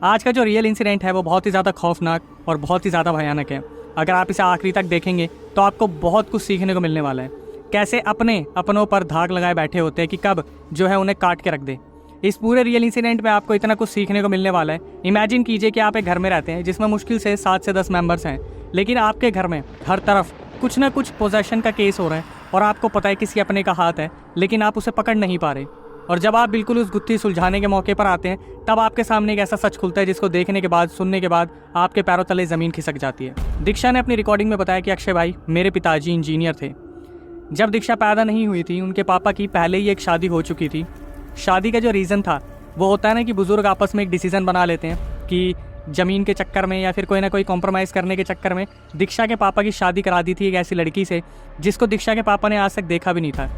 आज का जो रियल इंसिडेंट है वो बहुत ही ज़्यादा खौफनाक और बहुत ही ज़्यादा भयानक है। अगर आप इसे आखिरी तक देखेंगे तो आपको बहुत कुछ सीखने को मिलने वाला है। कैसे अपनों पर धाक लगाए बैठे होते हैं कि कब जो है उन्हें काट के रख दे। इस पूरे रियल इंसिडेंट में आपको इतना कुछ सीखने को मिलने वाला है। इमेजिन कीजिए कि आप एक घर में रहते हैं जिसमें मुश्किल से 7 से 10 मेंबर्स हैं, लेकिन आपके घर में हर तरफ कुछ ना कुछ पोजेशन का केस हो रहा है और आपको पता है किसी अपने का हाथ है, लेकिन आप उसे पकड़ नहीं पा रहे। और जब आप बिल्कुल उस गुत्थी सुलझाने के मौके पर आते हैं तब आपके सामने एक ऐसा सच खुलता है जिसको देखने के बाद, सुनने के बाद आपके पैरों तले ज़मीन खिसक जाती है। दीक्षा ने अपनी रिकॉर्डिंग में बताया कि अक्षय भाई मेरे पिताजी इंजीनियर थे। जब दीक्षा पैदा नहीं हुई थी उनके पापा की पहले ही एक शादी हो चुकी थी। शादी का जो रीज़न था वो होता है ना कि बुजुर्ग आपस में एक डिसीज़न बना लेते हैं कि ज़मीन के चक्कर में या फिर कोई ना कोई कॉम्प्रोमाइज़ करने के चक्कर में दीक्षा के पापा की शादी करा दी थी एक ऐसी लड़की से जिसको दीक्षा के पापा ने आज तक देखा भी नहीं था।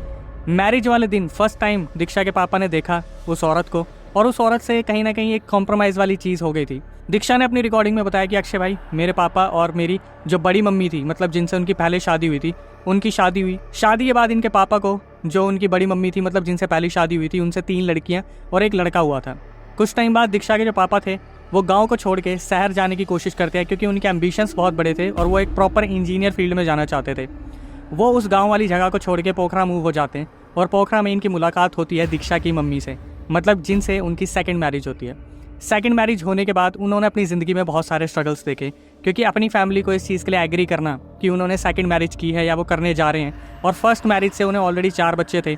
मैरिज वाले दिन फर्स्ट टाइम दीक्षा के पापा ने देखा उस औरत को और उस औरत से कहीं ना कहीं एक कॉम्प्रोमाइज़ वाली चीज़ हो गई थी। दीक्षा ने अपनी रिकॉर्डिंग में बताया कि अक्षय भाई मेरे पापा और मेरी जो बड़ी मम्मी थी, मतलब जिनसे उनकी पहले शादी हुई थी, उनकी शादी हुई। शादी के बाद इनके पापा को जो उनकी बड़ी मम्मी थी, मतलब जिनसे पहली शादी हुई थी, उनसे 3 लड़कियां और एक लड़का हुआ था। कुछ टाइम बाद दीक्षा के जो पापा थे वो गांव को छोड़ के शहर जाने की कोशिश करते हैं क्योंकि उनके एम्बिशंस बहुत बड़े थे और वो एक प्रॉपर इंजीनियर फील्ड में जाना चाहते थे। वो उस गाँव वाली जगह को छोड़ के पोखरा मूव हो जाते हैं और पोखरा में इनकी मुलाकात होती है दीक्षा की मम्मी से, मतलब जिनसे उनकी सेकंड मैरिज होती है। सेकंड मैरिज होने के बाद उन्होंने अपनी ज़िंदगी में बहुत सारे स्ट्रगल्स देखे क्योंकि अपनी फैमिली को इस चीज़ के लिए एग्री करना कि उन्होंने सेकंड मैरिज की है या वो करने जा रहे हैं, और फर्स्ट मैरिज से उन्हें ऑलरेडी 4 बच्चे थे।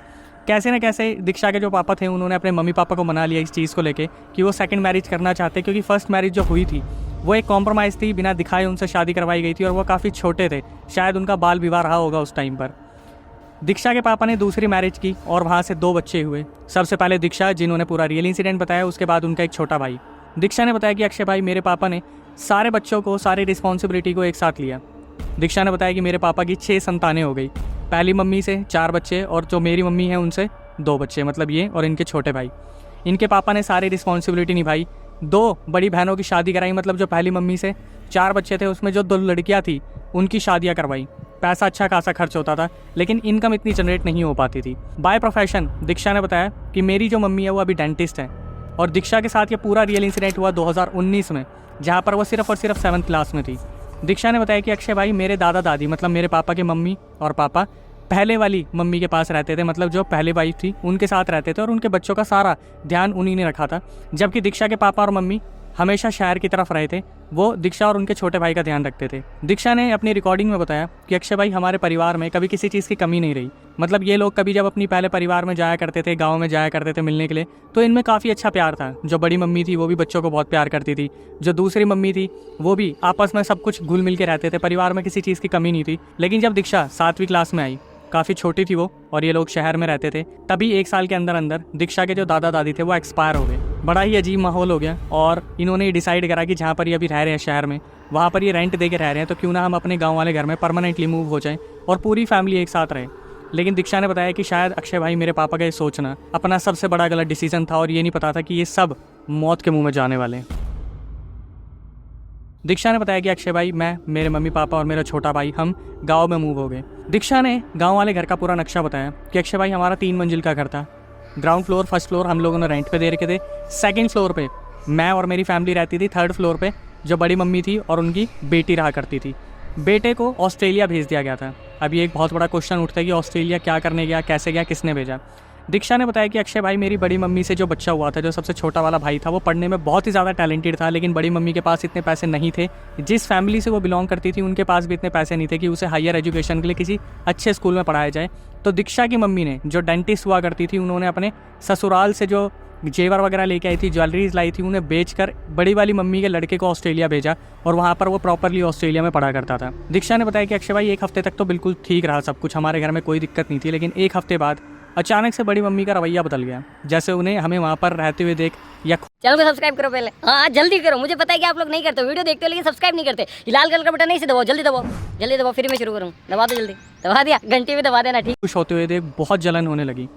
कैसे ना कैसे दीक्षा के जो पापा थे उन्होंने अपने मम्मी पापा को मना लिया इस चीज़ को लेके कि वो सेकंड मैरिज करना चाहते, क्योंकि फर्स्ट मैरिज जो हुई थी वो एक कॉम्प्रोमाइज़ थी, बिना दिखाए उनसे शादी करवाई गई थी और वो काफ़ी छोटे थे, शायद उनका बाल विवाह रहा होगा उस टाइम पर। दीक्षा के पापा ने दूसरी मैरिज की और वहाँ से 2 बच्चे हुए। सबसे पहले दीक्षा, जिन्होंने पूरा रियल इंसिडेंट बताया, उसके बाद उनका एक छोटा भाई। दीक्षा ने बताया कि अक्षय भाई मेरे पापा ने सारे बच्चों को, सारी रिस्पॉन्सिबिलिटी को एक साथ लिया। दीक्षा ने बताया कि मेरे पापा की 6 संतानें हो गई। पहली मम्मी से 4 बच्चे और जो मेरी मम्मी है उनसे 2 बच्चे, मतलब ये और इनके छोटे भाई। इनके पापा ने सारी रिस्पॉन्सिबिलिटी निभाई। 2 बड़ी बहनों की शादी कराई, मतलब जो पहली मम्मी से 4 बच्चे थे उसमें जो 2 लड़कियाँ थी उनकी शादियाँ करवाई। पैसा अच्छा खासा खर्च होता था, लेकिन इनकम इतनी जनरेट नहीं हो पाती थी। बाय प्रोफेशन दीक्षा ने बताया कि मेरी जो मम्मी है वो अभी डेंटिस्ट है। और दीक्षा के साथ ये पूरा रियल इंसिडेंट हुआ 2019 में, जहाँ पर वो सिर्फ और सिर्फ 7th क्लास में थी। दीक्षा ने बताया कि अक्षय भाई मेरे दादा दादी, मतलब मेरे पापा के मम्मी और पापा पहले वाली मम्मी के पास रहते थे, मतलब जो पहले वाइफ थी उनके साथ रहते थे और उनके बच्चों का सारा ध्यान उन्हीं ने रखा था। जबकि दीक्षा के पापा और मम्मी हमेशा शहर की तरफ रहे थे, वो दीक्षा और उनके छोटे भाई का ध्यान रखते थे। दीक्षा ने अपनी रिकॉर्डिंग में बताया कि अक्षय भाई हमारे परिवार में कभी किसी चीज़ की कमी नहीं रही। मतलब ये लोग कभी जब अपनी पहले परिवार में जाया करते थे, गाँव में जाया करते थे मिलने के लिए, तो इनमें काफ़ी अच्छा प्यार था। जो बड़ी मम्मी थी वो भी बच्चों को बहुत प्यार करती थी, जो दूसरी मम्मी थी वो भी आपस में सब कुछ घुल मिल के रहते थे, परिवार में किसी चीज़ की कमी नहीं थी। लेकिन जब दीक्षा 7वीं क्लास में आई, काफ़ी छोटी थी वो और ये लोग शहर में रहते थे, तभी 1 साल के अंदर अंदर दीक्षा के जो दादा दादी थे वो एक्सपायर हो गए। बड़ा ही अजीब माहौल हो गया और इन्होंने ये डिसाइड करा कि जहाँ पर ये अभी रह रहे हैं शहर में, वहाँ पर ये रेंट दे के रह रहे हैं, तो क्यों ना हम अपने गाँव वाले घर में परमानेंटली मूव हो जाएं और पूरी फैमिली एक साथ रहे। लेकिन दीक्षा ने बताया कि शायद अक्षय भाई मेरे पापा का ये सोचना अपना सबसे बड़ा गलत डिसीजन था और ये नहीं पता था कि ये सब मौत के मुँह में जाने वाले हैं। दीक्षा ने बताया कि अक्षय भाई, मैं, मेरे मम्मी पापा और मेरा छोटा भाई हम गांव में मूव हो गए। दीक्षा ने गांव वाले घर का पूरा नक्शा बताया कि अक्षय भाई हमारा 3 मंजिल का घर था। ग्राउंड फ्लोर, फर्स्ट फ्लोर हम लोगों ने रेंट पे दे रखे थे। सेकंड फ्लोर पे मैं और मेरी फैमिली रहती थी। थर्ड फ्लोर पे जो बड़ी मम्मी थी और उनकी बेटी रहा करती थी। बेटे को ऑस्ट्रेलिया भेज दिया गया था। अभी एक बहुत बड़ा क्वेश्चन उठता है कि ऑस्ट्रेलिया क्या करने गया, कैसे गया, किसने भेजा। दीक्षा ने बताया कि अक्षय भाई मेरी बड़ी मम्मी से जो बच्चा हुआ था, जो सबसे छोटा वाला भाई था, वो पढ़ने में बहुत ही ज़्यादा टैलेंटेड था, लेकिन बड़ी मम्मी के पास इतने पैसे नहीं थे। जिस फैमिली से वो बिलोंग करती थी उनके पास भी इतने पैसे नहीं थे कि उसे हायर एजुकेशन के लिए किसी अच्छे स्कूल में पढ़ाया जाए। तो दीक्षा की मम्मी ने, जो डेंटिस्ट हुआ करती थी, उन्होंने अपने ससुराल से जो जेवर वगैरह लेके आई थी, ज्वेलरीज लाई थी, उन्हें बेचकर बड़ी वाली मम्मी के लड़के को ऑस्ट्रेलिया भेजा और वहाँ पर वो प्रॉपरली ऑस्ट्रेलिया में पढ़ा करता था। दीक्षा ने बताया कि अक्षय भाई 1 हफ्ते तक तो बिल्कुल ठीक रहा सब कुछ, हमारे घर में कोई दिक्कत नहीं थी, लेकिन 1 हफ्ते बाद अचानक से बड़ी मम्मी का रवैया बदल गया। जैसे उन्हें हमें वहाँ पर रहते हुए देख या चैनल को सब्सक्राइब करो पहले। हाँ जल्दी करो, मुझे पता है कि आप लोग नहीं करते, वीडियो देखते हो लेकिन सब्सक्राइब नहीं करते। लाल कलर का बटन नहीं से दबाओ, जल्दी दबाओ, जल्दी दबाओ, फिर मैं शुरू करूँ। दबा दो जल्दी, दबा दिया, घंटे में दबा देना, ठीक। खुश होते हुए देख बहुत जलन होने लगी।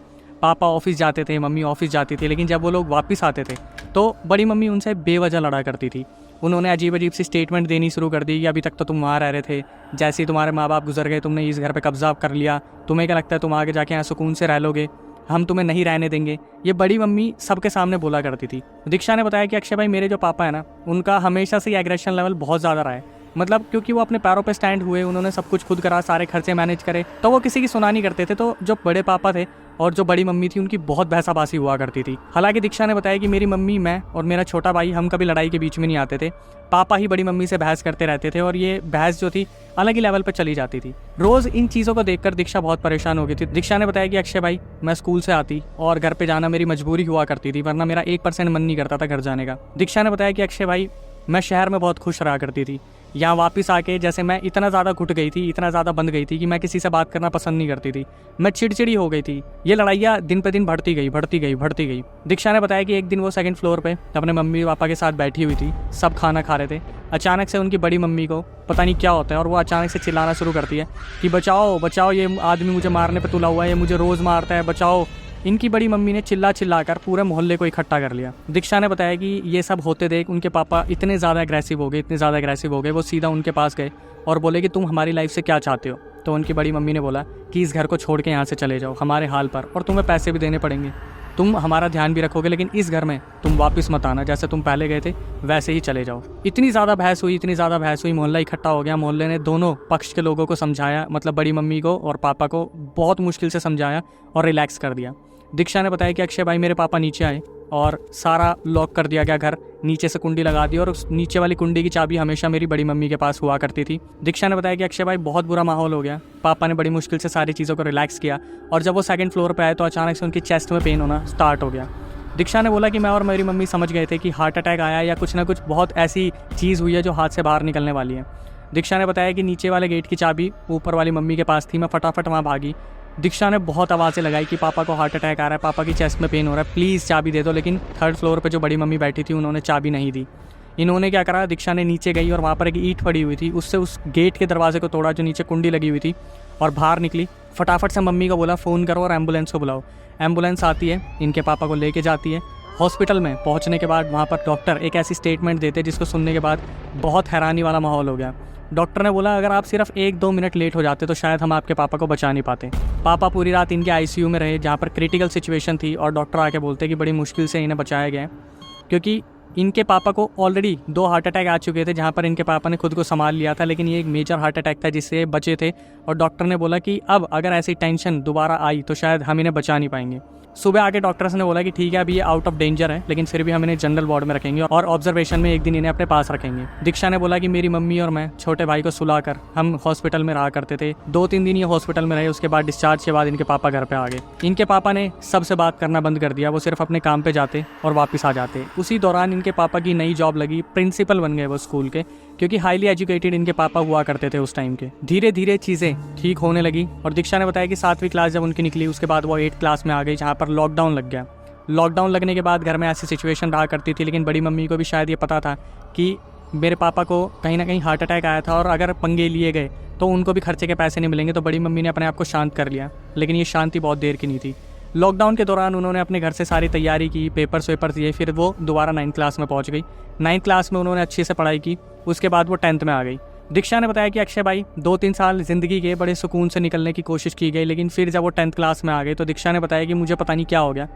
पापा ऑफिस जाते थे, मम्मी ऑफिस जाती थी, लेकिन जब वो लोग वापस आते थे तो बड़ी मम्मी उनसे बेवजह लड़ा करती थी। उन्होंने अजीब अजीब सी स्टेटमेंट देनी शुरू कर दी कि अभी तक तो तुम वहाँ रह रहे थे, जैसे ही तुम्हारे माँ बाप गुजर गए तुमने इस घर पे कब्जा कर लिया, तुम्हें क्या लगता है तुम आगे जाके यहाँ सुकून से रह लोगे। हम तुम्हें नहीं रहने देंगे, ये बड़ी मम्मी सबके सामने बोला करती थी। दीक्षा ने बताया कि अक्षय भाई मेरे जो पापा है ना, उनका हमेशा से एग्रेशन लेवल बहुत ज़्यादा रहा है। मतलब क्योंकि वो अपने पैरों पे स्टैंड हुए, उन्होंने सब कुछ खुद करा, सारे खर्चे मैनेज करे, तो वो किसी की सुना नहीं करते थे। तो जो बड़े पापा थे और जो बड़ी मम्मी थी, उनकी बहुत बहसाबासी हुआ करती थी। हालांकि दीक्षा ने बताया कि मेरी मम्मी, मैं और मेरा छोटा भाई, हम कभी लड़ाई के बीच में नहीं आते थे। पापा ही बड़ी मम्मी से बहस करते रहते थे और ये बहस जो थी अलग ही लेवल पर चली जाती थी। रोज़ इन चीज़ों को देखकर दीक्षा बहुत परेशान हो गई थी। दीक्षा ने बताया कि अक्षय भाई, मैं स्कूल से आती और घर पे जाना मेरी मजबूरी हुआ करती थी, वरना मेरा 1% मन नहीं करता था घर जाने का। दीक्षा ने बताया कि अक्षय भाई, मैं शहर में बहुत खुश रहा करती थी। यहाँ वापस आके जैसे मैं इतना ज़्यादा घुट गई थी, इतना ज़्यादा बंद गई थी कि मैं किसी से बात करना पसंद नहीं करती थी। मैं चिड़चिड़ी हो गई थी। ये लड़ाइयाँ दिन पे दिन बढ़ती गई। दीक्षा ने बताया कि एक दिन वो सेकंड फ्लोर पे अपने मम्मी पापा के साथ बैठी हुई थी, सब खाना खा रहे थे। अचानक से उनकी बड़ी मम्मी को पता नहीं क्या होता है और वो अचानक से चिल्लाना शुरू करती है कि बचाओ बचाओ, ये आदमी मुझे मारने पर तुला हुआ है, ये मुझे रोज़ मारता है, बचाओ। इनकी बड़ी मम्मी ने चिल्ला कर पूरे मोहल्ले को इकट्ठा कर लिया। दीक्षा ने बताया कि ये सब होते देख उनके पापा इतने ज़्यादा एग्रेसिव हो गए, वो सीधा उनके पास गए और बोले कि तुम हमारी लाइफ से क्या चाहते हो। तो उनकी बड़ी मम्मी ने बोला कि इस घर को छोड़ के यहाँ से चले जाओ हमारे हाल पर, और तुम्हें पैसे भी देने पड़ेंगे, तुम हमारा ध्यान भी रखोगे, लेकिन इस घर में तुम वापस मत आना, जैसे तुम पहले गए थे वैसे ही चले जाओ। इतनी ज़्यादा बहस हुई, मोहल्ला इकट्ठा हो गया। मोहल्ले ने दोनों पक्ष के लोगों को समझाया, मतलब बड़ी मम्मी को और पापा को बहुत मुश्किल से समझाया और रिलैक्स कर दिया। दीक्षा ने बताया कि अक्षय भाई, मेरे पापा नीचे आए और सारा लॉक कर दिया गया घर, नीचे से कुंडी लगा दी और उस नीचे वाली कुंडी की चाबी हमेशा मेरी बड़ी मम्मी के पास हुआ करती थी। दीक्षा ने बताया कि अक्षय भाई, बहुत बुरा माहौल हो गया। पापा ने बड़ी मुश्किल से सारी चीज़ों को रिलैक्स किया और जब वो सेकंड फ्लोर पे आए तो अचानक से उनकी चेस्ट में पेन होना स्टार्ट हो गया। दीक्षा ने बोला कि मैं और मेरी मम्मी समझ गए थे कि हार्ट अटैक आया या कुछ ना कुछ बहुत ऐसी चीज़ हुई है जो हाथ से बाहर निकलने वाली है। दीक्षा ने बताया कि नीचे वाले गेट की चाबी ऊपर वाली मम्मी के पास थी। मैं फटाफट वहाँ भागी। दीक्षा ने बहुत आवाज़ें लगाई कि पापा को हार्ट अटैक आ रहा है, पापा की चेस्ट में पेन हो रहा है, प्लीज़ चाबी दे दो। लेकिन थर्ड फ्लोर पे जो बड़ी मम्मी बैठी थी उन्होंने चाबी नहीं दी। इन्होंने क्या करा, दीक्षा ने नीचे गई और वहाँ पर एक ईंट पड़ी हुई थी, उससे उस गेट के दरवाजे को तोड़ा जो नीचे कुंडी लगी हुई थी और बाहर निकली। फटाफट से मम्मी को बोला फ़ोन करो और एम्बुलेंस को बुलाओ। एम्बुलेंस आती है, इनके पापा को लेके जाती है। हॉस्पिटल में पहुँचने के बाद वहाँ पर डॉक्टर एक ऐसी स्टेटमेंट देते जिसको सुनने के बाद बहुत हैरानी वाला माहौल हो गया। डॉक्टर ने बोला अगर आप सिर्फ 1-2 मिनट लेट हो जाते तो शायद हम आपके पापा को बचा नहीं पाते। पापा पूरी रात इनके आईसीयू में रहे जहाँ पर क्रिटिकल सिचुएशन थी और डॉक्टर आके बोलते कि बड़ी मुश्किल से इन्हें बचाया गया है, क्योंकि इनके पापा को ऑलरेडी 2 हार्ट अटैक आ चुके थे जहाँ पर इनके पापा ने खुद को संभाल लिया था, लेकिन ये एक मेजर हार्ट अटैक था जिससे बचे थे। और डॉक्टर ने बोला कि अब अगर ऐसी टेंशन दोबारा आई तो शायद हम इन्हें बचा नहीं पाएंगे। सुबह आके डॉक्टर्स ने बोला कि ठीक है अभी ये आउट ऑफ डेंजर है, लेकिन फिर भी हम इन्हें जनरल वार्ड में रखेंगे और ऑब्जर्वेशन में एक दिन इन्हें अपने पास रखेंगे। दीक्षा ने बोला कि मेरी मम्मी और मैं छोटे भाई को सुलाकर हम हॉस्पिटल में रहा करते थे। 2-3 दिन ये हॉस्पिटल में रहे, उसके बाद डिस्चार्ज के बाद इनके पापा घर पे आ गए। इनके पापा ने सबसे बात करना बंद कर दिया, वो सिर्फ अपने काम पे जाते और वापस आ जाते। उसी दौरान इनके पापा की नई जॉब लगी, प्रिंसिपल बन गए वो स्कूल के, क्योंकि हाईली एजुकेटेड इनके पापा हुआ करते थे उस टाइम के। धीरे धीरे चीज़ें ठीक होने लगी और दीक्षा ने बताया कि 7वीं क्लास जब उनकी निकली उसके बाद वो 8th क्लास में आ गई जहाँ पर लॉकडाउन लग गया। लॉकडाउन लगने के बाद घर में ऐसी सिचुएशन रहा करती थी, लेकिन बड़ी मम्मी को भी शायद ये पता था कि मेरे पापा को कहीं ना कहीं हार्ट अटैक आया था और अगर पंगे लिए गए तो उनको भी खर्चे के पैसे नहीं मिलेंगे। तो बड़ी मम्मी ने अपने आप को शांत कर लिया, लेकिन ये शांति बहुत देर की नहीं थी। लॉकडाउन के दौरान उन्होंने अपने घर से सारी तैयारी की, पेपर्स दिए, फिर वो दोबारा 9th क्लास में पहुंच गई। 9th क्लास में उन्होंने अच्छे से पढ़ाई की, उसके बाद वो 10th में आ गई। दीक्षा ने बताया कि अक्षय भाई 2-3 साल ज़िंदगी के बड़े सुकून से निकलने की कोशिश की गई, लेकिन फिर जब वो 10th क्लास में आ गई तो दीक्षा ने बताया कि मुझे पता नहीं क्या हो गया।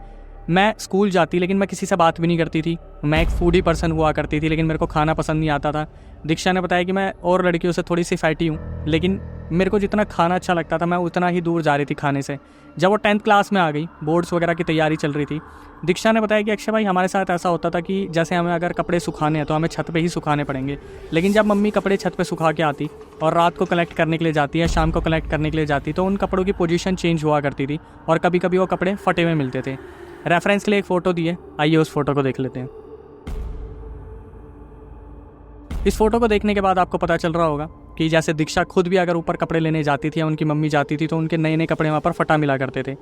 मैं स्कूल जाती लेकिन मैं किसी से बात भी नहीं करती थी। मैं एक फूडी पर्सन हुआ करती थी, लेकिन मेरे को खाना पसंद नहीं आता था। दीक्षा ने बताया कि मैं और लड़कियों से थोड़ी सी फैटी हूँ, लेकिन मेरे को जितना खाना अच्छा लगता था मैं उतना ही दूर जा रही थी खाने से। जब वो 10th क्लास में आ गई, बोर्ड्स वगैरह की तैयारी चल रही थी, दीक्षा ने बताया कि अक्षय भाई हमारे साथ ऐसा होता था कि जैसे हमें अगर कपड़े सुखाने हैं तो हमें छत पे ही सुखाने पड़ेंगे, लेकिन जब मम्मी कपड़े छत पे सुखा के आती और रात को कलेक्ट करने के लिए जाती या शाम को कलेक्ट करने के लिए जाती तो उन कपड़ों की पोजीशन चेंज हुआ करती थी और कभी कभी वो कपड़े फटे हुए मिलते थे। रेफरेंस के लिए एक फ़ोटो दी है, आइए उस फोटो को देख लेते हैं। इस फोटो को देखने के बाद आपको पता चल रहा होगा कि जैसे दीक्षा खुद भी अगर ऊपर कपड़े लेने जाती थी या उनकी मम्मी जाती थी तो उनके नए नए कपड़े वहाँ पर फटा मिला करते थे।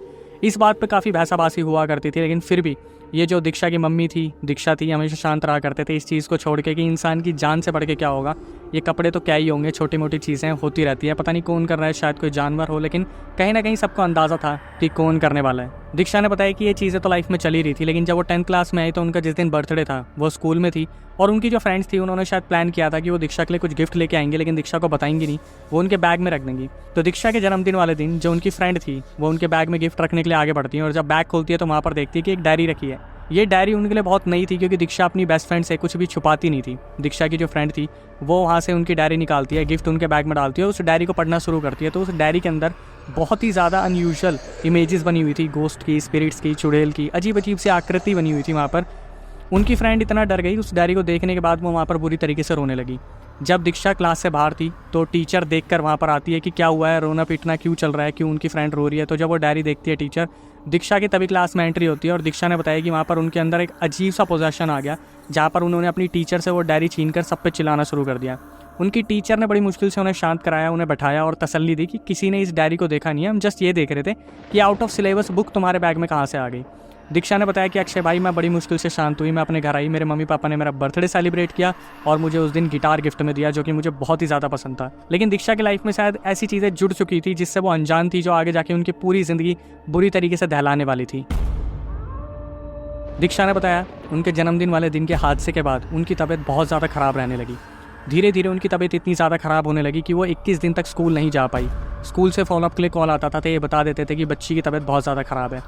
इस बात पे काफ़ी बहसाबासी हुआ करती थी, लेकिन फिर भी ये जो दीक्षा की मम्मी थी, दीक्षा थी, हमेशा शांत रहा करते थे इस चीज़ को छोड़ के कि इंसान की जान से बढ़ के क्या होगा, ये कपड़े तो क्या ही होंगे, छोटी मोटी चीज़ें होती रहती है, पता नहीं कौन कर रहा है, शायद कोई जानवर हो, लेकिन कहीं ना कहीं सबको अंदाज़ा था कि कौन करने वाला है। दीक्षा ने बताया कि ये चीज़ें तो लाइफ में चली रही थी, लेकिन जब वो 10th क्लास में आई तो उनका जिस दिन बर्थडे था वो स्कूल में थी, और उनकी जो फ्रेंड्स थी उन्होंने शायद प्लान किया था कि वो दीक्षा के लिए कुछ गिफ्ट लेके आएंगे, लेकिन दीक्षा को बताएंगी नहीं, वो उनके बैग में रख देंगी। तो दीक्षा के जन्मदिन वाले दिन जो उनकी फ्रेंड थी वो उनके बैग में गिफ्ट रखने के लिए आगे बढ़ती है, और जब बैग खोलती है तो वहाँ पर देखती है कि एक डायरी रखी है। ये डायरी उनके लिए बहुत नई थी, क्योंकि दीक्षा अपनी बेस्ट फ्रेंड से कुछ भी छुपाती नहीं थी। दीक्षा की जो फ्रेंड थी वो वहाँ से उनकी डायरी निकालती है, गिफ्ट उनके बैग में डालती है, उस डायरी को पढ़ना शुरू करती है। तो उस डायरी के अंदर बहुत ही ज़्यादा अनयूजुअल इमेजेस बनी हुई थी, गोस्ट की, स्पिरिट्स की, चुड़ैल की, अजीब अजीब सी आकृति बनी हुई थी वहाँ पर। उनकी फ्रेंड इतना डर गई उस डायरी को देखने के बाद, वो वहाँ पर बुरी तरीके से रोने लगी। जब दीक्षा क्लास से बाहर थी तो टीचर देखकर वहाँ पर आती है कि क्या हुआ है, रोना पीटना क्यों चल रहा है, क्यों उनकी फ्रेंड रो रही है। तो जब वो डायरी देखती है टीचर, दीक्षा की तभी क्लास में एंट्री होती है, और दीक्षा ने बताया कि वहाँ पर उनके अंदर एक अजीब सा पोजेशन आ गया, जहाँ पर उन्होंने अपनी टीचर से वो डायरी छीनकर सब पे चिल्लाना शुरू कर दिया। उनकी टीचर ने बड़ी मुश्किल से उन्हें शांत कराया, उन्हें बैठाया और तसल्ली दी कि किसी ने इस डायरी को देखा नहीं है, हम जस्ट ये देख रहे थे कि आउट ऑफ सिलेबस बुक तुम्हारे बैग में कहाँ से आ गई। दीक्षा ने बताया कि अक्षय भाई, मैं बड़ी मुश्किल से शांत हुई, मैं अपने घर आई, मेरे मम्मी पापा ने मेरा बर्थडे सेलिब्रेट किया और मुझे उस दिन गिटार गिफ्ट में दिया, जो कि मुझे बहुत ही ज़्यादा पसंद था। लेकिन दीक्षा की लाइफ में शायद ऐसी चीज़ें जुड़ चुकी थी जिससे वो अनजान थी, जो आगे जाके उनकी पूरी ज़िंदगी बुरी तरीके से दहलाने वाली थी। दीक्षा ने बताया उनके जन्मदिन वाले दिन के हादसे के बाद उनकी तबीयत बहुत ज़्यादा ख़राब रहने लगी। धीरे धीरे उनकी तबीयत इतनी ज़्यादा ख़राब होने लगी कि वो 21 दिन तक स्कूल नहीं जा पाई। स्कूल से फॉलोअप के लिए कॉल आता था तो ये बता देते थे कि बच्ची की तबीयत बहुत ज़्यादा ख़राब है।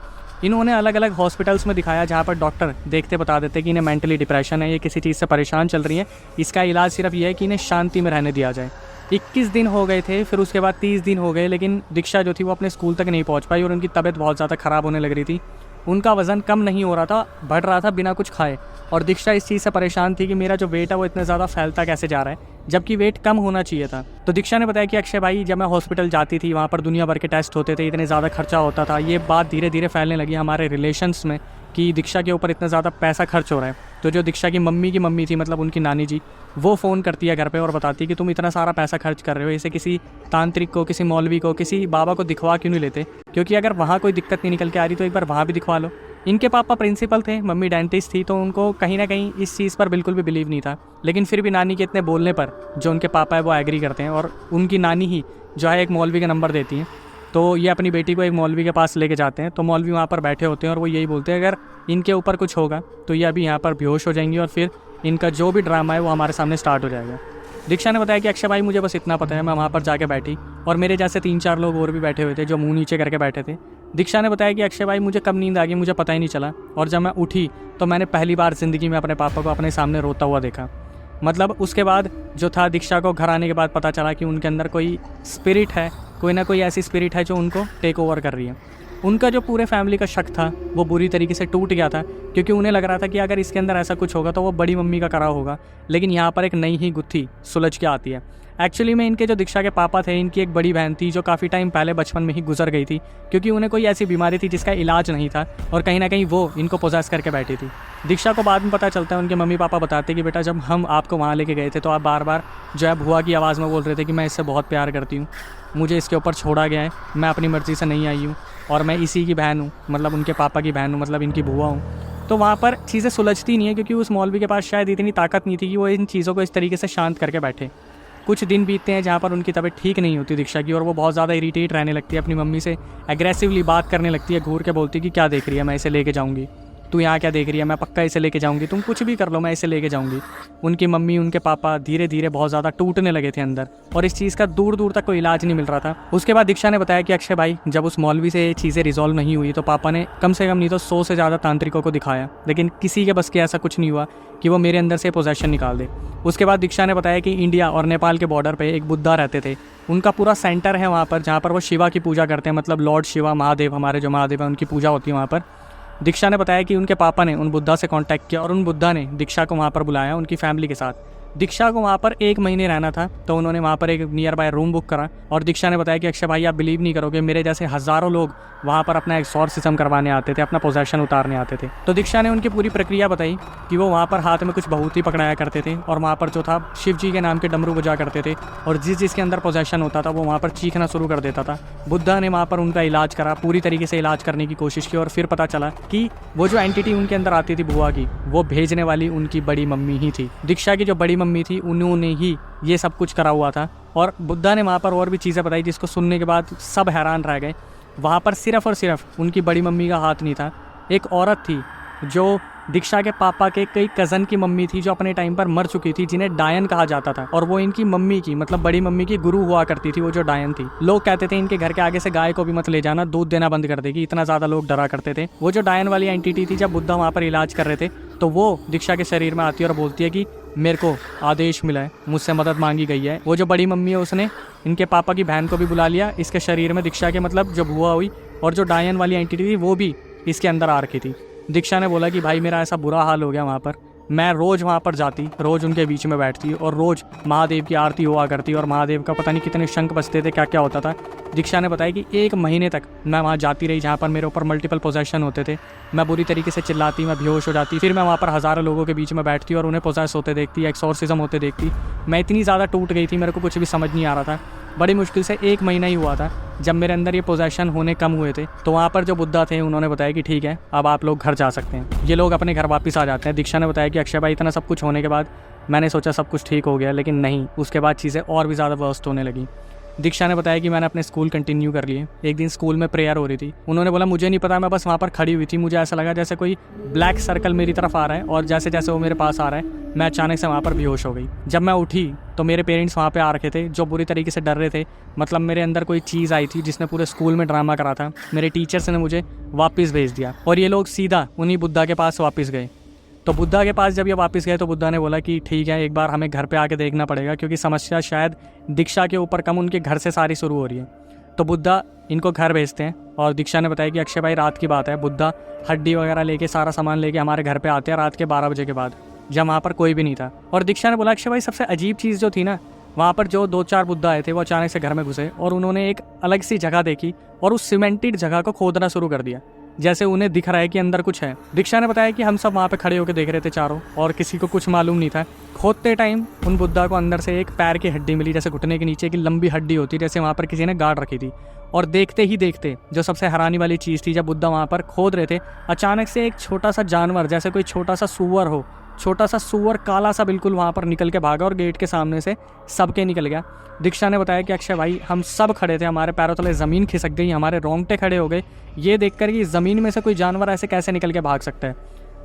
इन्होंने अलग अलग हॉस्पिटल्स में दिखाया, जहाँ पर डॉक्टर देखते बता देते कि इन्हें मेंटली डिप्रेशन है, ये किसी चीज़ से परेशान चल रही है, इसका इलाज सिर्फ ये है कि इन्हें शांति में रहने दिया जाए। 21 दिन हो गए थे, फिर उसके बाद 30 दिन हो गए, लेकिन दीक्षा जो थी वो अपने स्कूल तक नहीं पहुँच पाई और उनकी तबीयत बहुत ज़्यादा ख़राब होने लग रही थी। उनका वज़न कम नहीं हो रहा था, बढ़ रहा था बिना कुछ खाए, और दीक्षा इस चीज़ से परेशान थी कि मेरा जो वेट है वो इतना ज़्यादा फैलता कैसे जा रहा है, जबकि वेट कम होना चाहिए था। तो दीक्षा ने बताया कि अक्षय भाई, जब मैं हॉस्पिटल जाती थी वहाँ पर दुनिया भर के टेस्ट होते थे, इतने ज़्यादा खर्चा होता था, ये बात धीरे धीरे फैलने लगी हमारे रिलेशंस में कि दीक्षा के ऊपर इतना ज़्यादा पैसा खर्च हो रहा है। तो जो दीक्षा की मम्मी थी, मतलब उनकी नानी जी, वो फ़ोन करती है घर पे और बताती है कि तुम इतना सारा पैसा खर्च कर रहे हो, इसे किसी तांत्रिक को, किसी मौलवी को, किसी बाबा को दिखवा क्यों नहीं लेते, क्योंकि अगर वहाँ कोई दिक्कत नहीं निकल के आ रही तो एक बार वहाँ भी दिखवा लो। इनके पापा प्रिंसिपल थे, मम्मी डेंटिस्ट थी, तो उनको कहीं ना कहीं इस चीज़ पर बिल्कुल भी बिलीव नहीं था, लेकिन फिर भी नानी के इतने बोलने पर जो उनके पापा है वो एग्री करते हैं, और उनकी नानी ही जो है एक मौलवी का नंबर देती हैं। तो ये अपनी बेटी को एक मौलवी के पास लेके जाते हैं, तो मौलवी वहाँ पर बैठे होते हैं और वो यही बोलते हैं अगर इनके ऊपर कुछ होगा तो ये अभी यहाँ पर बेहोश हो जाएंगी और फिर इनका जो भी ड्रामा है वो हमारे सामने स्टार्ट हो जाएगा। दीक्षा ने बताया कि अक्षय भाई, मुझे बस इतना पता है, मैं वहाँ पर जाके बैठी और मेरे जैसे 3-4 लोग और भी बैठे हुए थे जो मुंह नीचे करके बैठे थे। दीक्षा ने बताया कि अक्षय भाई, मुझे कब नींद आ गई मुझे पता ही नहीं चला, और जब मैं उठी तो मैंने पहली बार ज़िंदगी में अपने पापा को अपने सामने रोता हुआ देखा। मतलब उसके बाद जो था, दीक्षा को घर आने के बाद पता चला कि उनके अंदर कोई स्पिरिट है, कोई ना कोई ऐसी स्पिरिट है जो उनको टेक ओवर कर रही है। उनका जो पूरे फैमिली का शक था वो बुरी तरीके से टूट गया था, क्योंकि उन्हें लग रहा था कि अगर इसके अंदर ऐसा कुछ होगा तो वो बड़ी मम्मी का करा होगा, लेकिन यहाँ पर एक नई ही गुत्थी सुलझ के आती है। एक्चुअली में इनके जो दीक्षा के पापा थे, इनकी एक बड़ी बहन थी जो काफ़ी टाइम पहले बचपन में ही गुजर गई थी, क्योंकि उन्हें कोई ऐसी बीमारी थी जिसका इलाज नहीं था, और कहीं ना कहीं वो इनको पोजेस करके बैठी थी। दीक्षा को बाद में पता चलता है, उनके मम्मी पापा बताते कि बेटा, जब हम आपको वहाँ लेके गए थे तो आप बार बार जो है भुआ की आवाज़ में बोल रहे थे कि मैं इससे बहुत प्यार करती हूँ, मुझे इसके ऊपर छोड़ा गया है, मैं अपनी मर्ज़ी से नहीं आई हूँ और मैं इसी की बहन हूँ, मतलब उनके पापा की बहन हूँ, मतलब इनकी भुआ हूँ। तो वहाँ पर चीज़ें सुलझती नहीं है, क्योंकि उस मौलवी के पास शायद इतनी ताकत नहीं थी कि वो इन चीज़ों को इस तरीके से शांत करके बैठे। कुछ दिन बीतते हैं जहाँ पर उनकी तबीयत ठीक नहीं होती दीक्षा की, और वो बहुत ज़्यादा इरिटेट रहने लगती है, अपनी मम्मी से एग्रेसिवली बात करने लगती है, घूर के बोलती है कि क्या देख रही है, मैं इसे लेके जाऊँगी, तू यहाँ क्या देख रही है, मैं पक्का इसे लेके जाऊँगी, तुम कुछ भी कर लो, मैं इसे लेके जाऊँगी। उनकी मम्मी, उनके पापा धीरे धीरे बहुत ज़्यादा टूटने लगे थे अंदर, और इस चीज़ का दूर दूर तक कोई इलाज नहीं मिल रहा था। उसके बाद दीक्षा ने बताया कि अक्षय भाई, जब उस मौलवी से ये चीज़ें रिजॉल्व नहीं हुई तो पापा ने कम से कम नहीं तो 100 से ज़्यादा तांत्रिकों को दिखाया, लेकिन किसी के बस के ऐसा कुछ नहीं हुआ कि वो मेरे अंदर से पोजेशन निकाल दे। उसके बाद दीक्षा ने बताया कि इंडिया और नेपाल के बॉर्डर पे एक बुद्धा रहते थे, उनका पूरा सेंटर है वहाँ पर, जहाँ पर वो शिवा की पूजा करते हैं, मतलब लॉर्ड शिवा, महादेव, हमारे जो महादेव है उनकी पूजा होती है वहाँ पर। दीक्षा ने बताया कि उनके पापा ने उन बुद्धा से कांटेक्ट किया और उन बुद्धा ने दीक्षा को वहाँ पर बुलाया उनकी फैमिली के साथ। दीक्षा को वहाँ पर 1 महीने रहना था, तो उन्होंने वहाँ पर एक नियर बाय रूम बुक करा, और दीक्षा ने बताया कि अक्षय भाई, आप बिलीव नहीं करोगे, मेरे जैसे हज़ारों लोग वहाँ पर अपना एक्सॉर्सिज्म करवाने आते थे, अपना पोजेशन उतारने आते थे। तो दीक्षा ने उनकी पूरी प्रक्रिया बताई कि वो वहाँ पर हाथ में कुछ भभूति पकड़ाया करते थे, और वहाँ पर जो था शिव जी के नाम के डमरू बजा करते थे, और जिसके अंदर पोजेशन होता था वो वहाँ पर चीखना शुरू कर देता था। बुद्धा ने वहाँ पर उनका इलाज करा, पूरी तरीके से इलाज करने की कोशिश की, और फिर पता चला कि वो जो एंटिटी उनके अंदर आती थी भुआ की, वो भेजने वाली उनकी बड़ी मम्मी ही थी। दीक्षा की जो बड़ी मम्मी थी उन्होंने ही ये सब कुछ करा हुआ था। और बुद्धा ने वहाँ पर और भी चीज़ें बताई जिसको सुनने के बाद सब हैरान रह गए। वहाँ पर सिर्फ़ और सिर्फ उनकी बड़ी मम्मी का हाथ नहीं था, एक औरत थी जो दीक्षा के पापा के कई कज़न की मम्मी थी जो अपने टाइम पर मर चुकी थी, जिन्हें डायन कहा जाता था। और वो इनकी मम्मी की मतलब बड़ी मम्मी की गुरु हुआ करती थी वो जो डायन थी। लोग कहते थे इनके घर के आगे से गाय को भी मत ले जाना, दूध देना बंद कर देगी, इतना ज़्यादा लोग डरा करते थे। वो जो डायन वाली एंटिटी थी, जब बुद्धा वहाँ पर इलाज कर रहे थे तो वो दीक्षा के शरीर में आती है और बोलती है कि मेरे को आदेश मिला है, मुझसे मदद मांगी गई है। वो जो बड़ी मम्मी है उसने इनके पापा की बहन को भी बुला लिया इसके शरीर में, दीक्षा के मतलब जो बुआ हुई। और जो डायन वाली एंटिटी थी वो भी इसके अंदर आ रखी थी। दीक्षा ने बोला कि भाई मेरा ऐसा बुरा हाल हो गया वहाँ पर, मैं रोज़ वहाँ पर जाती, रोज़ उनके बीच में बैठती और रोज़ महादेव की आरती हुआ करती और महादेव का पता नहीं कितने शंख बजते थे, क्या क्या होता था। दीक्षा ने बताया कि 1 महीने तक मैं वहाँ जाती रही जहाँ पर मेरे ऊपर मल्टीपल पोजेशन होते थे। मैं बुरी तरीके से चिल्लाती, मैं बेहोश हो जाती, फिर मैं वहाँ पर हज़ारों लोगों के बीच में बैठती और उन्हें पोजेस होते देखती, एक्सोर्सिज्म होते देखती। मैं इतनी ज़्यादा टूट गई थी, मेरे को कुछ भी समझ नहीं आ रहा था। बड़ी मुश्किल से 1 महीना ही हुआ था जब मेरे अंदर ये पोजेशन होने कम हुए थे। तो वहाँ पर जो बुद्धा थे उन्होंने बताया कि ठीक है अब आप लोग घर जा सकते हैं। ये लोग अपने घर वापस आ जाते हैं। दीक्षा ने बताया कि अक्षय भाई इतना सब कुछ होने के बाद मैंने सोचा सब कुछ ठीक हो गया, लेकिन नहीं, उसके बाद चीज़ें और भी ज़्यादा वर्स्ट होने लगी। दीक्षा ने बताया कि मैंने अपने स्कूल कंटिन्यू कर लिए। एक दिन स्कूल में प्रेयर हो रही थी, उन्होंने बोला मुझे नहीं पता, मैं बस वहाँ पर खड़ी हुई थी, मुझे ऐसा लगा जैसे कोई ब्लैक सर्कल मेरी तरफ आ रहा है और जैसे जैसे वो मेरे पास आ रहा है मैं अचानक से वहाँ पर बेहोश हो गई। जब मैं उठी तो मेरे पेरेंट्स वहाँ पे आ रखे थे जो बुरी तरीके से डर रहे थे, मतलब मेरे अंदर कोई चीज़ आई थी जिसने पूरे स्कूल में ड्रामा करा था। मेरे टीचर्स ने मुझे वापस भेज दिया और ये लोग सीधा उन्हीं बुद्धा के पास वापस गए। तो बुद्धा के पास जब ये वापस गए तो बुद्धा ने बोला कि ठीक है एक बार हमें घर पे आके देखना पड़ेगा, क्योंकि समस्या शायद दीक्षा के ऊपर कम उनके घर से सारी शुरू हो रही है। तो बुद्धा इनको घर भेजते हैं और दीक्षा ने बताया कि अक्षय भाई रात की बात है, बुद्धा हड्डी वगैरह लेके सारा सामान लेके हमारे घर पे आते हैं रात के 12 बजे के बाद, जब वहाँ पर कोई भी नहीं था। और दीक्षा ने बोला अक्षय भाई सबसे अजीब चीज़ जो थी ना, वहाँ पर जो 2-4 बुद्धा आए थे वो अचानक से घर में घुसे और उन्होंने एक अलग सी जगह देखी और उस सीमेंटेड जगह को खोदना शुरू कर दिया, जैसे उन्हें दिख रहा है कि अंदर कुछ है। दीक्षा ने बताया कि हम सब वहाँ पे खड़े होकर देख रहे थे चारों और किसी को कुछ मालूम नहीं था। खोदते टाइम उन बुद्धा को अंदर से एक पैर की हड्डी मिली, जैसे घुटने के नीचे की लंबी हड्डी होती, जैसे वहाँ पर किसी ने गाड़ रखी थी। और देखते ही देखते जो सबसे हैरानी वाली चीज़ थी, जब बुद्धा वहाँ पर खोद रहे थे अचानक से एक छोटा सा जानवर, जैसे कोई छोटा सा सूअर हो, छोटा सा सूअर काला सा बिल्कुल वहाँ पर निकल के भागा और गेट के सामने से सबके निकल गया। दीक्षा ने बताया कि अक्षय भाई हम सब खड़े थे, हमारे पैरों तले ज़मीन खिसक गई, हमारे रोंगटे खड़े हो गए ये देखकर कि ज़मीन में से कोई जानवर ऐसे कैसे निकल के भाग सकता है।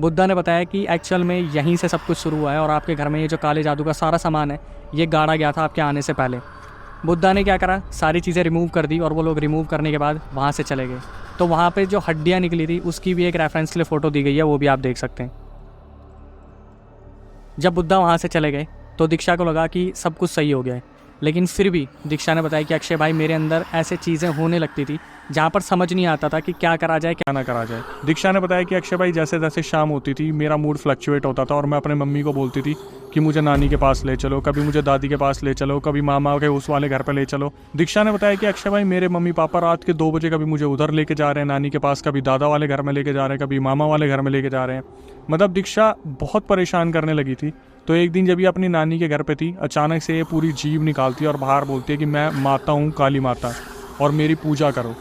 बुद्धा ने बताया कि एक्चुअल में यहीं से सब कुछ शुरू हुआ है और आपके घर में ये जो काले जादू का सारा सामान है ये गाड़ा गया था आपके आने से पहले। बुद्धा ने क्या करा, सारी चीज़ें रिमूव कर दी और वो लोग रिमूव करने के बाद वहाँ से चले गए। तो वहाँ पर जो हड्डियाँ निकली थी उसकी भी एक रेफरेंस के लिए फ़ोटो दी गई है, वो भी आप देख सकते हैं। जब बुद्धा वहाँ से चले गए तो दीक्षा को लगा कि सब कुछ सही हो गया है, लेकिन फिर भी दीक्षा ने बताया कि अक्षय भाई मेरे अंदर ऐसे चीज़ें होने लगती थी जहाँ पर समझ नहीं आता था कि क्या करा जाए क्या ना करा जाए। दीक्षा ने बताया कि अक्षय भाई जैसे जैसे शाम होती थी मेरा मूड फ्लक्चुएट होता था और मैं अपने मम्मी को बोलती थी कि मुझे नानी के पास ले चलो, कभी मुझे दादी के पास ले चलो, कभी मामा के उस वाले घर पर ले चलो। दीक्षा ने बताया कि अक्षय भाई मेरे मम्मी पापा रात के 2 बजे कभी मुझे उधर लेके जा रहे हैं नानी के पास, कभी दादा वाले घर में लेके जा रहे हैं, कभी मामा वाले घर में लेके जा रहे हैं। मतलब दीक्षा बहुत परेशान करने लगी थी। तो एक दिन जब ये अपनी नानी के घर पे थी अचानक से ये पूरी जीभ निकालती है और बाहर बोलती है कि मैं माता हूँ काली माता और मेरी पूजा करो।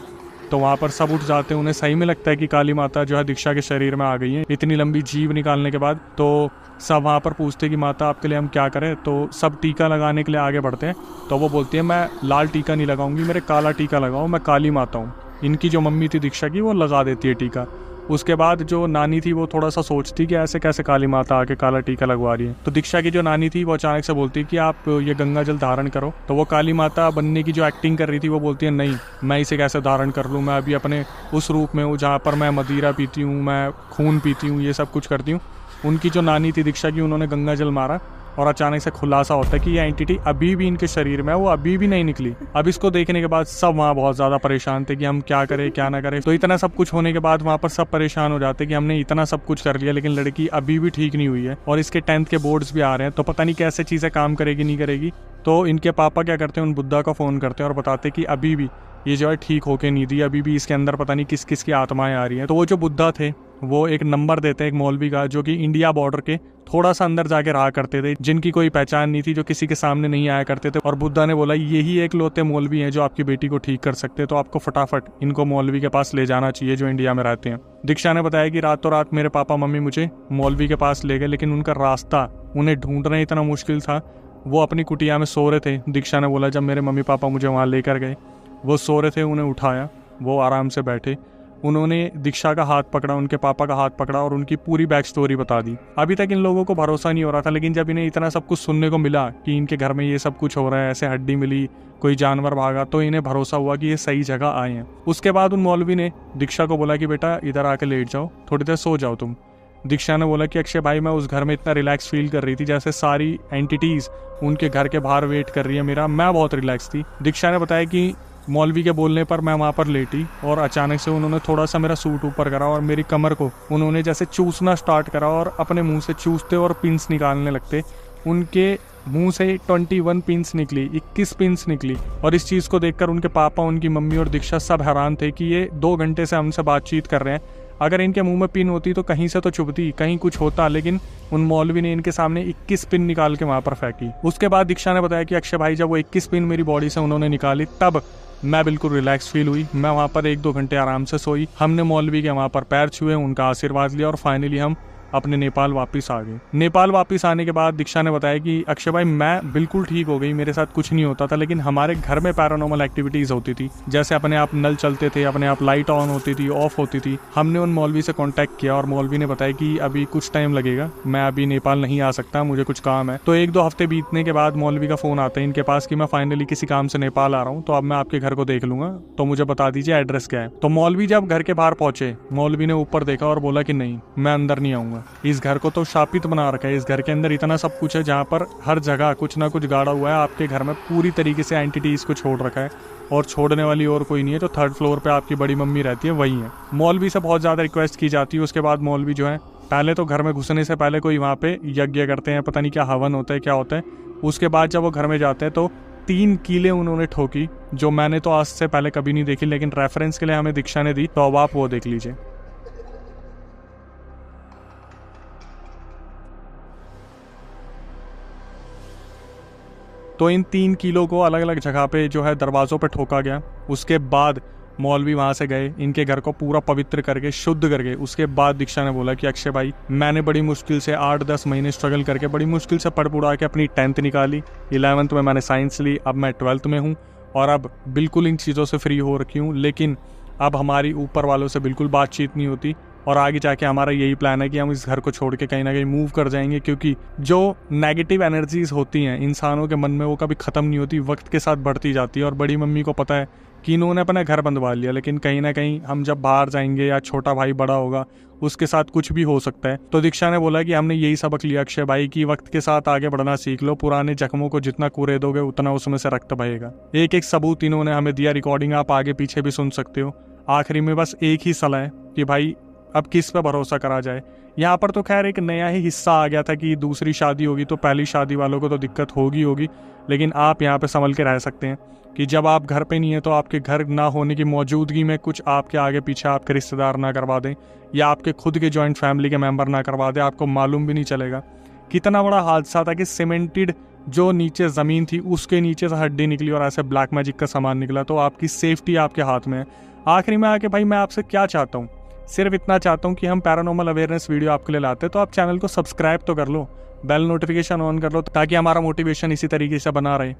तो वहाँ पर सब उठ जाते हैं, उन्हें सही में लगता है कि काली माता जो है दीक्षा के शरीर में आ गई है इतनी लंबी जीभ निकालने के बाद। तो सब वहाँ पर पूछते कि माता आपके लिए हम क्या करें। तो सब टीका लगाने के लिए आगे बढ़ते हैं। तो वो बोलती है मैं लाल टीका नहीं लगाऊंगी, मेरे काला टीका लगाओ, मैं काली माता हूँ। इनकी जो मम्मी थी दीक्षा की वो लगा देती है टीका। उसके बाद जो नानी थी वो थोड़ा सा सोचती कि ऐसे कैसे काली माता आके काला टीका लगवा रही है। तो दीक्षा की जो नानी थी वो अचानक से बोलती कि आप ये गंगा जल धारण करो। तो वो काली माता बनने की जो एक्टिंग कर रही थी वो बोलती है नहीं, मैं इसे कैसे धारण कर लूँ, मैं अभी अपने उस रूप में हूँ जहाँ पर मैं मदिरा पीती हूँ, मैं खून पीती हूँ, ये सब कुछ करती हूँ। उनकी जो नानी थी दीक्षा की उन्होंने गंगा जल मारा और अचानक से खुलासा होता है कि ये एंटिटी अभी भी इनके शरीर में है, वो अभी भी नहीं निकली। अब इसको देखने के बाद सब वहाँ बहुत ज़्यादा परेशान थे कि हम क्या करें क्या ना करें। तो इतना सब कुछ होने के बाद वहाँ पर सब परेशान हो जाते कि हमने इतना सब कुछ कर लिया लेकिन लड़की अभी भी ठीक नहीं हुई है और इसके 10th के बोर्ड्स भी आ रहे हैं, तो पता नहीं कैसे चीज़ें काम करेगी नहीं करेगी। तो इनके पापा क्या करते हैं, उन बुद्धा को फ़ोन करते हैं और बताते कि अभी भी ये जो है ठीक होके नहीं दी, अभी भी इसके अंदर पता नहीं किस किस की आत्माएं आ रही हैं। तो वो जो बुद्धा थे वो एक नंबर देते हैं एक मौलवी का, जो कि इंडिया बॉर्डर के थोड़ा सा अंदर जाके रहा करते थे, जिनकी कोई पहचान नहीं थी, जो किसी के सामने नहीं आया करते थे। और बुद्धा ने बोला यही एक लौते मौलवी हैं जो आपकी बेटी को ठीक कर सकते हैं, तो आपको फटाफट इनको मौलवी के पास ले जाना चाहिए जो इंडिया में रहते हैं। दीक्षा ने बताया कि रातों रात मेरे पापा मम्मी मुझे मौलवी के पास ले गए, लेकिन उनका रास्ता उन्हें ढूंढना इतना मुश्किल था। वो अपनी कुटिया में सो रहे थे। दीक्षा ने बोला जब मेरे मम्मी पापा मुझे वहाँ लेकर गए, वो सो रहे थे, उन्हें उठाया, वो आराम से बैठे, उन्होंने दीक्षा का हाथ पकड़ा, उनके पापा का हाथ पकड़ा और उनकी पूरी बैक स्टोरी बता दी। अभी तक इन लोगों को भरोसा नहीं हो रहा था, लेकिन जब इन्हें इतना सब कुछ सुनने को मिला कि इनके घर में ये सब कुछ हो रहा है, ऐसे हड्डी मिली, कोई जानवर भागा, तो इन्हें भरोसा हुआ कि ये सही जगह आए हैं। उसके बाद उन मौलवी ने दीक्षा को बोला कि बेटा इधर आके लेट जाओ, थोड़ी देर सो जाओ तुम। दीक्षा ने बोला कि अक्षय भाई मैं उस घर में इतना रिलैक्स फील कर रही थी जैसे सारी एंटिटीज उनके घर के बाहर वेट कर रही है मेरा, मैं बहुत रिलैक्स थी। दीक्षा ने बताया कि मौलवी के बोलने पर मैं वहाँ पर लेटी और अचानक से उन्होंने थोड़ा सा मेरा सूट ऊपर करा और मेरी कमर को उन्होंने जैसे चूसना स्टार्ट करा और अपने मुंह से चूसते और पिंस निकालने लगते। उनके मुंह से 21 पिंस निकली, 21 पिंस निकली। और इस चीज़ को देखकर उनके पापा, उनकी मम्मी और दीक्षा सब हैरान थे कि ये 2 घंटे से हमसे बातचीत कर रहे हैं, अगर इनके मुंह में पिन होती तो कहीं से तो चुभती, कहीं कुछ होता, लेकिन उन मौलवी ने इनके सामने 21 पिन निकाल के वहाँ पर फेंकी। उसके बाद दीक्षा ने बताया कि अक्षय भाई जब वो 21 पिन मेरी बॉडी से उन्होंने निकाली तब मैं बिल्कुल रिलैक्स फील हुई। मैं वहाँ पर 1-2 घंटे आराम से सोई। हमने मौलवी के वहाँ पर पैर छुए, उनका आशीर्वाद लिया और फाइनली हम अपने नेपाल वापस आ गए। नेपाल वापस आने के बाद दीक्षा ने बताया कि अक्षय भाई मैं बिल्कुल ठीक हो गई, मेरे साथ कुछ नहीं होता था, लेकिन हमारे घर में पैरानॉर्मल एक्टिविटीज़ होती थी, जैसे अपने आप नल चलते थे, अपने आप लाइट ऑन होती थी, ऑफ होती थी। हमने उन मौलवी से कांटेक्ट किया और मौलवी ने बताया कि अभी कुछ टाइम लगेगा, मैं अभी नेपाल नहीं आ सकता, मुझे कुछ काम है। तो 1-2 हफ्ते बीतने के बाद मौलवी का फ़ोन आता है इनके पास कि मैं फाइनली किसी काम से नेपाल आ रहा हूँ, तो अब मैं आपके घर को देख लूँगा, तो मुझे बता दीजिए एड्रेस क्या है। तो मौलवी जब घर के बाहर पहुंचे, मौलवी ने ऊपर देखा और बोला कि नहीं, मैं अंदर नहीं आऊँगा। इस घर को तो शापित बना रखा है, इस घर के अंदर इतना सब कुछ है जहाँ पर हर जगह कुछ ना कुछ गाड़ा हुआ है। आपके घर में पूरी तरीके से एंटिटीज को छोड़ रखा है और छोड़ने वाली और कोई नहीं है। तो 3rd फ्लोर पे आपकी बड़ी मम्मी रहती है, वही है। मौलवी से बहुत ज़्यादा रिक्वेस्ट की जाती है। उसके बाद मौलवी जो है पहले तो घर में घुसने से पहले कोई वहाँ पे यज्ञ करते हैं, पता नहीं क्या हवन होता है, क्या होता है। उसके बाद जब वो घर में जाते हैं तो 3 कीलें उन्होंने ठोकी, जो मैंने तो आज से पहले कभी नहीं देखी, लेकिन रेफरेंस के लिए हमें दीक्षा ने दी, तो अब आप वो देख लीजिए। तो इन 3 कीलों को अलग अलग जगह पे जो है दरवाज़ों पे ठोका गया। उसके बाद मौलवी वहाँ से गए, इनके घर को पूरा पवित्र करके शुद्ध करके। उसके बाद दीक्षा ने बोला कि अक्षय भाई मैंने बड़ी मुश्किल से 8-10 महीने स्ट्रगल करके बड़ी मुश्किल से पढ़ पुढ़ा के अपनी 10th निकाली, 11th में मैंने साइंस ली, अब मैं 12th में हूँ और अब बिल्कुल इन चीज़ों से फ्री हो रखी हूँ। लेकिन अब हमारी ऊपर वालों से बिल्कुल बातचीत नहीं होती और आगे जाके हमारा यही प्लान है कि हम इस घर को छोड़ के कहीं ना कहीं मूव कर जाएंगे, क्योंकि जो नेगेटिव एनर्जीज होती हैं इंसानों के मन में वो कभी ख़त्म नहीं होती, वक्त के साथ बढ़ती जाती है। और बड़ी मम्मी को पता है कि इन्होंने अपना घर बंधवा लिया, लेकिन कहीं ना कहीं हम जब बाहर जाएंगे या छोटा भाई बड़ा होगा उसके साथ कुछ भी हो सकता है। तो दीक्षा ने बोला कि हमने यही सबक लिया अक्षय भाई कि वक्त के साथ आगे बढ़ना सीख लो, पुराने जख्मों को जितना कुरेदोगे उतना उसमें से रक्त बहेगा। एक सबूत इन्होंने हमें दिया, रिकॉर्डिंग आप आगे पीछे भी सुन सकते हो। आखिरी में बस एक ही सलाह है कि भाई अब किस पे भरोसा करा जाए। यहाँ पर तो खैर एक नया ही हिस्सा आ गया था कि दूसरी शादी होगी तो पहली शादी वालों को तो दिक्कत होगी, लेकिन आप यहाँ पे संभल के रह सकते हैं कि जब आप घर पे नहीं है तो आपके घर ना होने की मौजूदगी में कुछ आपके आगे पीछे आपके रिश्तेदार ना करवा दें या आपके खुद के जॉइंट फैमिली के मेंबर ना करवा दें, आपको मालूम भी नहीं चलेगा कितना बड़ा हादसा था कि सीमेंटेड जो नीचे ज़मीन थी उसके नीचे से हड्डी निकली और ऐसे ब्लैक मैजिक का सामान निकला। तो आपकी सेफ्टी आपके हाथ में है। आखिरी में आके भाई मैं आपसे क्या चाहता हूँ, सिर्फ इतना चाहता हूँ कि हम पैरानॉर्मल अवेयरनेस वीडियो आपके लिए लाते हैं, तो आप चैनल को सब्सक्राइब तो कर लो, बेल नोटिफिकेशन ऑन कर लो, ताकि हमारा मोटिवेशन इसी तरीके से बना रहे।